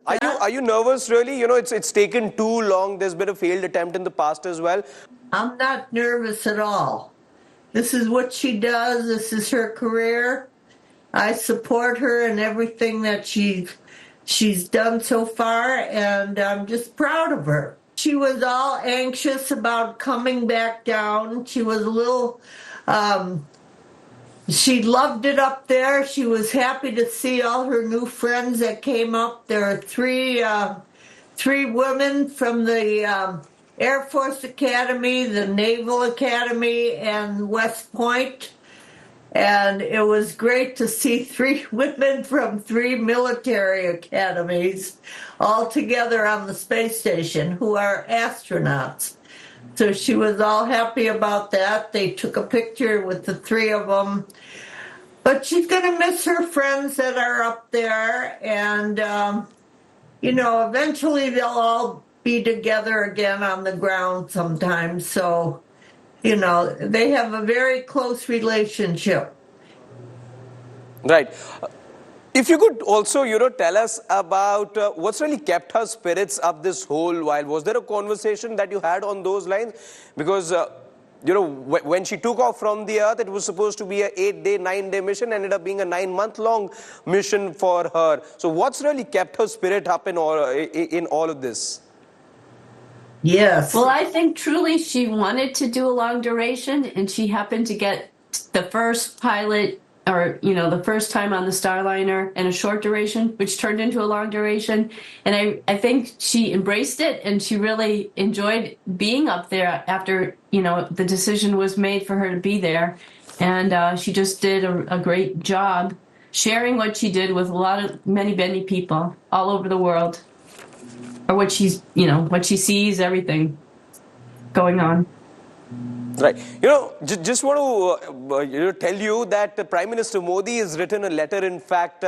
Are you nervous really? It's taken too long. There's been a failed attempt in the past as well. I'm not nervous at all. This is what she does. This is her career. I support her in everything that she's done so far, and I'm just proud of her. She was all anxious about coming back down. She was a little she loved it up there. She was happy to see all her new friends that came up. There are three women from the Air Force Academy, the Naval Academy, and West Point. And it was great to see three women from three military academies all together on the space station who are astronauts. So she was all happy about that. They took a picture with the three of them. But she's going to miss her friends that are up there. And, eventually they'll all be together again on the ground sometime. So, they have a very close relationship. Right. If you could also, tell us about what's really kept her spirits up this whole while. Was there a conversation that you had on those lines? Because, when she took off from the Earth, it was supposed to be an 8-day, 9-day mission, ended up being a 9-month-long mission for her. So what's really kept her spirit up in all of this? Yes. Well, I think truly she wanted to do a long duration, and she happened to get the first pilot or, the first time on the Starliner and a short duration, which turned into a long duration. And I think she embraced it, and she really enjoyed being up there after, the decision was made for her to be there. And she just did a great job sharing what she did with many people all over the world. Or what what she sees, everything going on. Right. Just want to tell you that Prime Minister Modi has written a letter, in fact,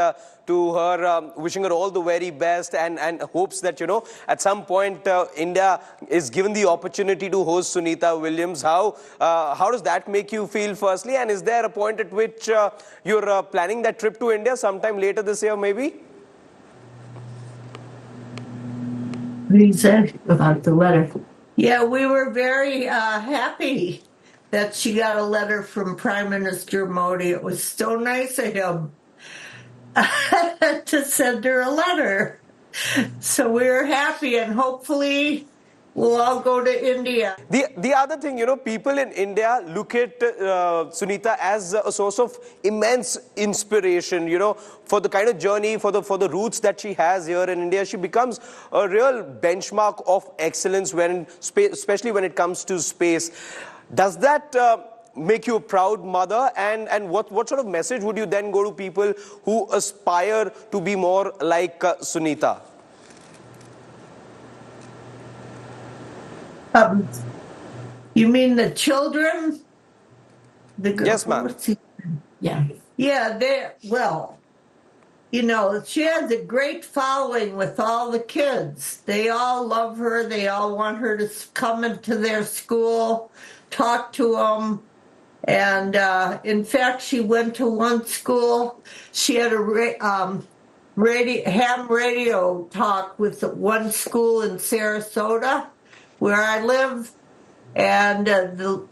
to her, wishing her all the very best and hopes that, at some point India is given the opportunity to host Sunita Williams. How does that make you feel, firstly? And is there a point at which you're planning that trip to India sometime later this year, maybe? What he said about the letter. Yeah, we were very happy that she got a letter from Prime Minister Modi. It was so nice of him to send her a letter. So we were happy, and hopefully we'll all go to India. The other thing, people in India look at Sunita as a source of immense inspiration, for the kind of journey, for the roots that she has here in India. She becomes a real benchmark of excellence especially when it comes to space. Does that make you a proud mother? And what sort of message would you then go to people who aspire to be more like Sunita? You mean the children? Yes, ma'am. Yeah. Yeah, she has a great following with all the kids. They all love her. They all want her to come into their school, talk to them. And in fact, she went to one school. She had a ham radio talk with one school in Sarasota, where I live, and the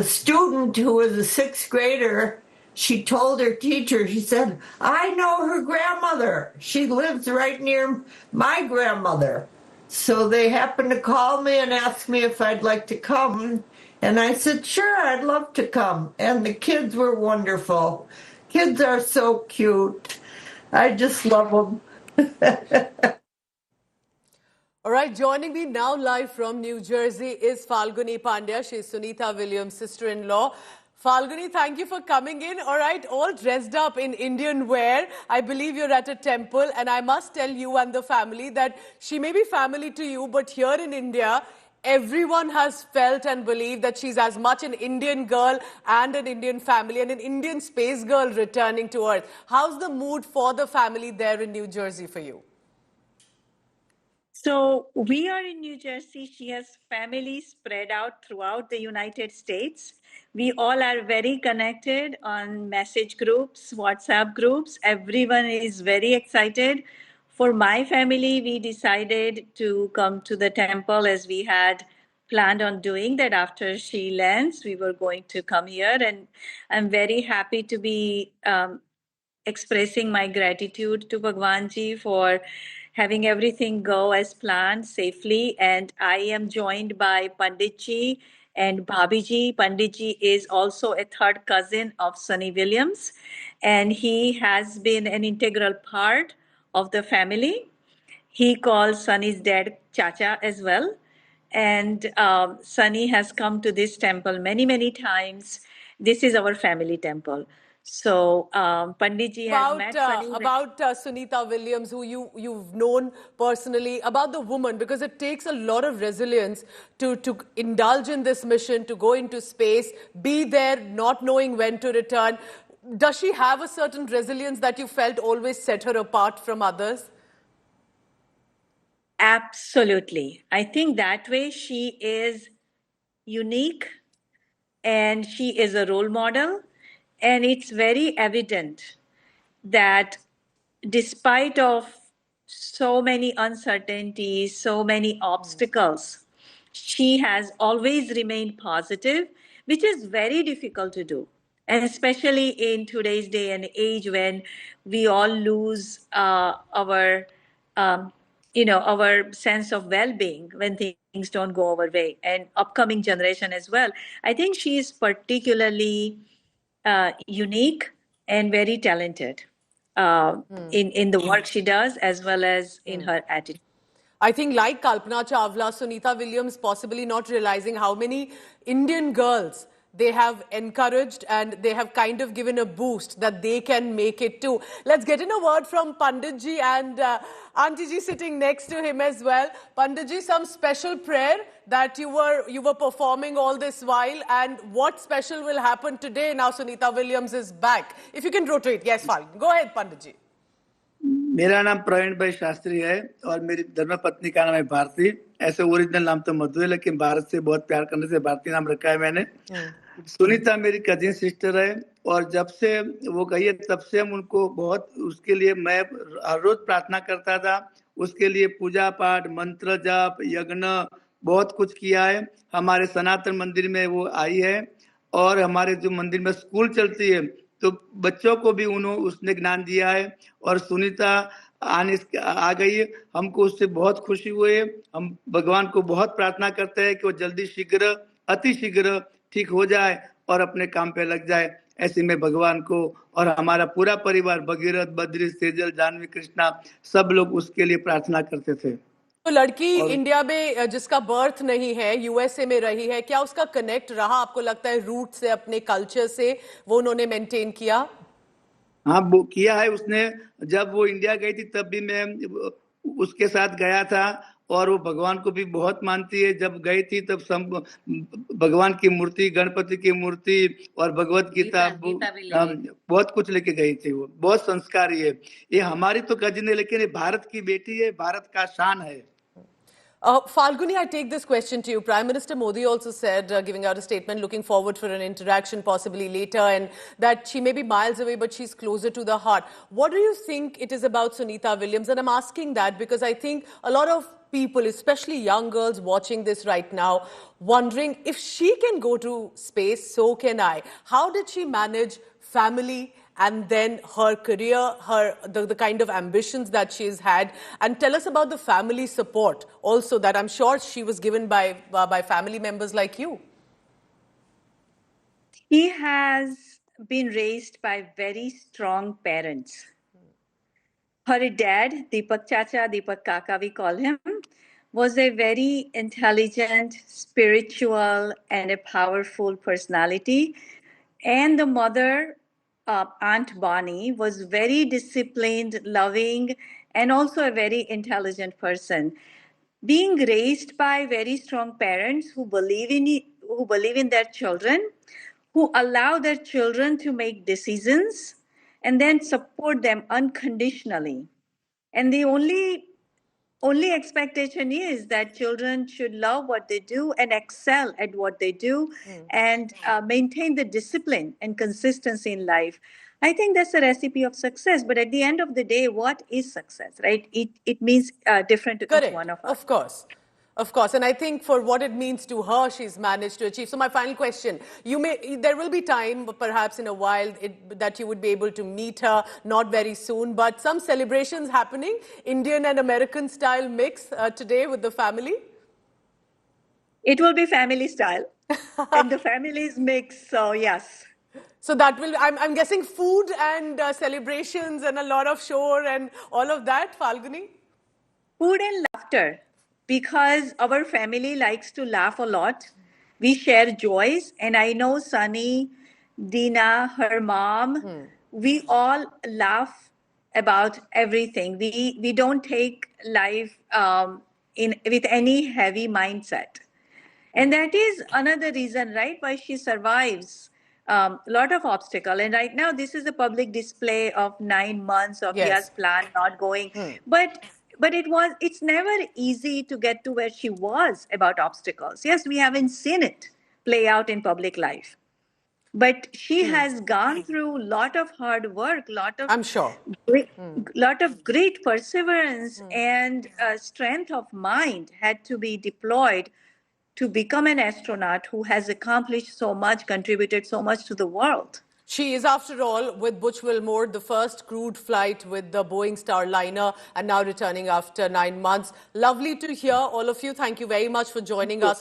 student who was a 6th grader, she told her teacher, she said, I know her grandmother. She lives right near my grandmother. So they happened to call me and ask me if I'd like to come. And I said, sure, I'd love to come. And the kids were wonderful. Kids are so cute. I just love them. All right, joining me now live from New Jersey is Falguni Pandya. She's Sunita Williams' sister-in-law. Falguni, thank you for coming in. All right, all dressed up in Indian wear. I believe you're at a temple, and I must tell you and the family that she may be family to you, but here in India, everyone has felt and believed that she's as much an Indian girl and an Indian family and an Indian space girl returning to Earth. How's the mood for the family there in New Jersey for you? So we are in New Jersey. She has family spread out throughout the United States. We all are very connected on message groups, WhatsApp groups. Everyone is very excited. For my family, we decided to come to the temple as we had planned on doing that after she lands. We were going to come here, and I'm very happy to be expressing my gratitude to Bhagwan Ji for having everything go as planned safely. And I am joined by Pandit Ji and Bhabhi Ji. Pandit Ji is also a third cousin of Sunny Williams, and he has been an integral part of the family. He calls Sunny's dad Chacha as well. And Sunny has come to this temple many, many times. This is our family temple. So Panditji has met Sunny. About Sunita Williams, who you've known personally, about the woman, because it takes a lot of resilience to indulge in this mission, to go into space, be there, not knowing when to return. Does she have a certain resilience that you felt always set her apart from others? Absolutely. I think that way she is unique and she is a role model. And it's very evident that despite of so many uncertainties, so many obstacles, she has always remained positive, which is very difficult to do. And especially in today's day and age when we all lose um, our sense of well-being when things don't go our way, and upcoming generation as well. I think she is particularly unique and very talented in the work she does as well as in her attitude. I think, like Kalpana Chawla, Sunita Williams possibly not realizing how many Indian girls they have encouraged and they have kind of given a boost that they can make it too. Let's get in a word from Panditji and Auntie Ji sitting next to him as well. Panditji, some special prayer that you were performing all this while, and what special will happen today now Sunita Williams is back? If you can rotate. Yes, fine. Go ahead, Panditji. मेरा नाम प्रवीण भाई शास्त्री है और मेरी धर्मपत्नी का नाम है भारती। ऐसे ओरिजिनल नाम तो मधु है, लेकिन भारत से बहुत प्यार करने से भारती नाम रखा है मैंने। सुनीता मेरी कजिन सिस्टर है और जब से वो गई है तब से हम उनको बहुत, उसके लिए मैं हर रोज प्रार्थना करता था, उसके लिए पूजा पाठ, मंत्र जाप, यज्ञ बहुत कुछ किया है। हमारे सनातन मंदिर में वो आई है और हमारे जो मंदिर में स्कूल चलती है तो बच्चों को भी उसने ज्ञान दिया है और सुनीता आ गई है। हमको उससे बहुत खुशी हुई है। हम भगवान को बहुत प्रार्थना करते हैं कि वो जल्दी शीघ्र, अति शीघ्र ठीक हो जाए और अपने काम पे लग जाए। ऐसे में भगवान को और हमारा पूरा परिवार भगीरथ, बद्री, सेजल, जानवी, कृष्णा सब लोग उसके लिए प्रार्थना करते थे। तो लड़की इंडिया में जिसका बर्थ नहीं है, यूएसए में रही है, क्या उसका कनेक्ट रहा आपको लगता है रूट से, अपने कल्चर से वो उन्होंने मेंटेन किया? हाँ, वो किया है उसने। जब वो इंडिया गई थी तब भी मैं उसके साथ गया था और वो भगवान को भी बहुत मानती है। जब गई थी तब सब भगवान की मूर्ति, गणपति की मूर्ति और भगवत गीता बहुत कुछ लेके गई थी। वो बहुत संस्कारी है। ये हमारी तो कजिन है लेकिन ये भारत की बेटी है, भारत का शान है। Falguni, I take this question to you. Prime Minister Modi also said, giving out a statement, looking forward for an interaction possibly later, and that she may be miles away, but she's closer to the heart. What do you think it is about Sunita Williams? And I'm asking that because I think a lot of people, especially young girls watching this right now, wondering if she can go to space, so can I. How did she manage family and then her career, the kind of ambitions that she's had? And tell us about the family support also that I'm sure she was given by family members like you. He has been raised by very strong parents. Her dad, Deepak Chacha, Deepak Kaka we call him, was a very intelligent, spiritual, and a powerful personality. And the mother, Aunt Bonnie, was very disciplined, loving, and also a very intelligent person. Being raised by very strong parents who believe in their children, who allow their children to make decisions, and then support them unconditionally. And the only only expectation is that children should love what they do and excel at what they do and maintain the discipline and consistency in life. I think that's a recipe of success. But at the end of the day, what is success, right? It means different to each Correct, one of us. of course. Of course, and I think for what it means to her, she's managed to achieve. So my final question, there will be time, perhaps in a while, that you would be able to meet her, not very soon, but some celebrations happening, Indian and American style mix today with the family? It will be family style. And the families mix, so yes. So that will, I'm guessing food and celebrations and a lot of shore and all of that, Falguni? Food and laughter, because our family likes to laugh a lot. We share joys, and I know Sunny, Dina, her mom, we all laugh about everything. We don't take life with any heavy mindset. And that is another reason, right, why she survives a lot of obstacle. And right now, this is a public display of 9 months of Yes. Dia's plan not going. But it's never easy to get to where she was about obstacles. Yes, we haven't seen it play out in public life. But she has gone through a lot of hard work, I'm sure. lot of great perseverance and strength of mind had to be deployed to become an astronaut who has accomplished so much, contributed so much to the world. She is, after all, with Butch Wilmore, the first crewed flight with the Boeing Starliner, and now returning after 9 months. Lovely to hear all of you. Thank you very much for joining us.